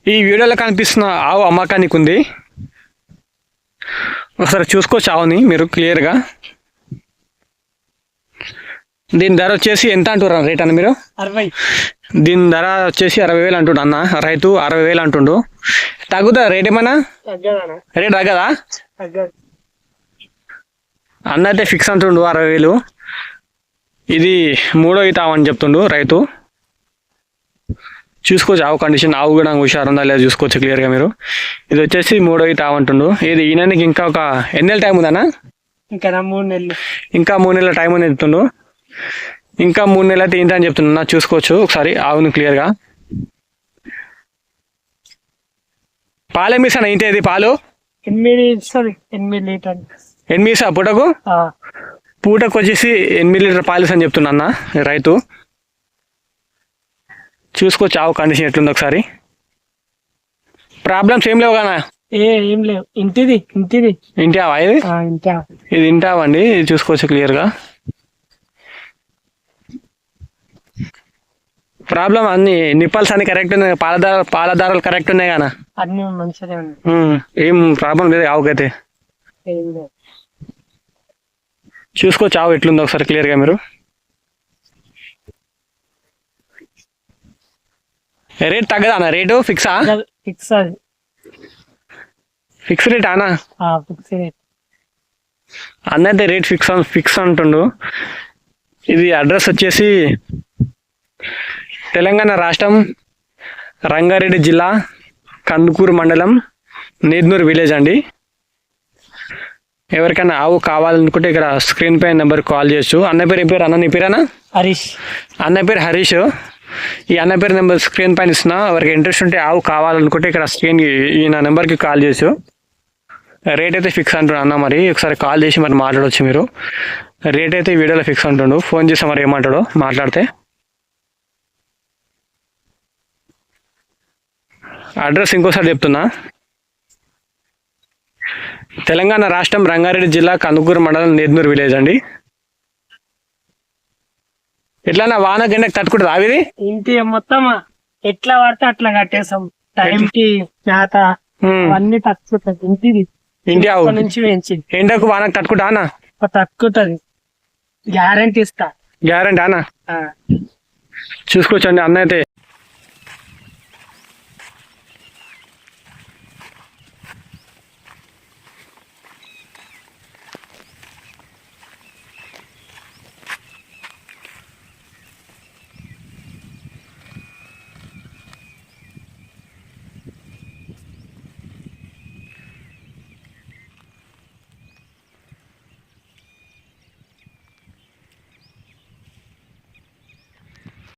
ఈ వీడియోలో కనిపిస్తున్న ఆవు అమ్మకానికి ఉంది. ఒకసారి చూసుకోవచ్చు ఆవుని మీరు క్లియర్గా. దీని ధర వచ్చేసి ఎంత అంటున్నారు రేట్ అన్న మీరు? 60. దీని ధర వచ్చేసి 60,000 అంటుండు అన్న. రైతు 60,000 అంటుండు. తగ్గుతుందా రేట్ ఏమన్నా? రేట్ తగ్గదా? అన్న అయితే ఫిక్స్ అంటుండు 60,000. ఇది 3వ ఈత అని చెప్తుండు రైతు. చూసుకోవచ్చు ఆవు కండిషన్, ఆవు కూడా హుషారుందా లేదా చూసుకోవచ్చు క్లియర్గా మీరు. ఇది వచ్చేసి 3వ ఈత అంటుండు. ఇది ఈయనకి ఇంకా ఒక ఎన్ని నెలల టైం ఉందన్నా? ఇంకా 3 నెలలు. ఇంకా 3 నెలల టైం అని చెప్తుండు. ఇంకా 3 నెలలు అయితే ఏంటి అని చెప్తున్నా. చూసుకోవచ్చు ఒకసారి ఆవును క్లియర్గా. పాలు ఏమి ఇస్తాను ఏంటి అది పాలు? 8 ఇస్తుంది. 8 లీటర్లు. 8 ఇస్తా పూటకు? పూటకు వచ్చేసి 8 లీటర్ పాలు అని చెప్తున్నా అన్న రైతు. చూసుకోవచ్చు ఆవు కండిషన్ ఎట్లుంది ఒకసారి. ప్రాబ్లమ్స్ ఏం లేవు కదా? ఏం లేవు. ఇంటిది ఇంటి ఆవా ఇది? ఇది ఇంటి ఆవా అండి. ఇది చూసుకోవచ్చు క్లియర్గా. ప్రాబ్లం అన్ని నిప్పల్స్ అన్ని కరెక్ట్ ఉన్నాయి, పాలధారాలు కరెక్ట్ ఉన్నాయి కదా? అన్ని మంచిగా ఉన్నాయి. ఏం ప్రాబ్లం లేదు ఆవుకైతే. చూసుకోవచ్చు ఆవు ఎట్లుందో ఒకసారి క్లియర్గా మీరు. రేట్ తగ్గదా అన్న? రేటు ఫిక్సా? ఫిక్స్ అది. ఫిక్స్ రేట్ అన్న? ఫిక్స్ రేట్ అన్న అయితే రేట్ ఫిక్స్ అంటుండు. ఇది అడ్రస్ వచ్చేసి తెలంగాణ రాష్ట్రం, రంగారెడ్డి జిల్లా, కందుకూరు మండలం, నేద్నూరు విలేజ్ అండి. ఎవరికైనా ఆవు కావాలనుకుంటే ఇక్కడ స్క్రీన్ పై నెంబర్ కాల్ చేయొచ్చు. అన్న పేరు ఏం పేరు అన్న? నీ పేరేనా? హరీష్. అన్న పేరు హరీష్. ఈ అన్న పేరు నెంబర్ స్క్రీన్ పైన ఇస్తున్నా. ఎవరికి ఇంట్రెస్ట్ ఉంటే ఆవు కావాలనుకుంటే ఇక్కడ స్క్రీన్ ఈయన నెంబర్కి కాల్ చేయొచ్చు. రేట్ అయితే ఫిక్స్ అంటుండు అన్న. మరి ఒకసారి కాల్ చేసి మరి మాట్లాడవచ్చు మీరు. రేట్ అయితే ఈ వీడియోలో ఫిక్స్ అంటుండు. ఫోన్ చేస్తే మరి ఏమంటాడో మాట్లాడితే. అడ్రస్ ఇంకోసారి చెప్తున్నా. తెలంగాణ రాష్ట్రం, రంగారెడ్డి జిల్లా, కందుకూరు మండలం, నేద్నూరు విలేజ్ అండి. ఎట్లా వాన గంటకు తట్టుకుంటుంది ఆవిది? ఇంటి మొత్తం ఎట్లా పడితే అట్లా కట్టేసాం. టైంకి మేత అన్ని తక్కుతుంది. ఇంటి ఆవు నుంచి పెంచింది. ఎండకు వానకు తట్టుకుంటా అన్న? తక్కుతుంది. గ్యారంటీ ఇస్తా. గ్యారంటీ అన్న? చూసుకోవచ్చండి అన్న అయితే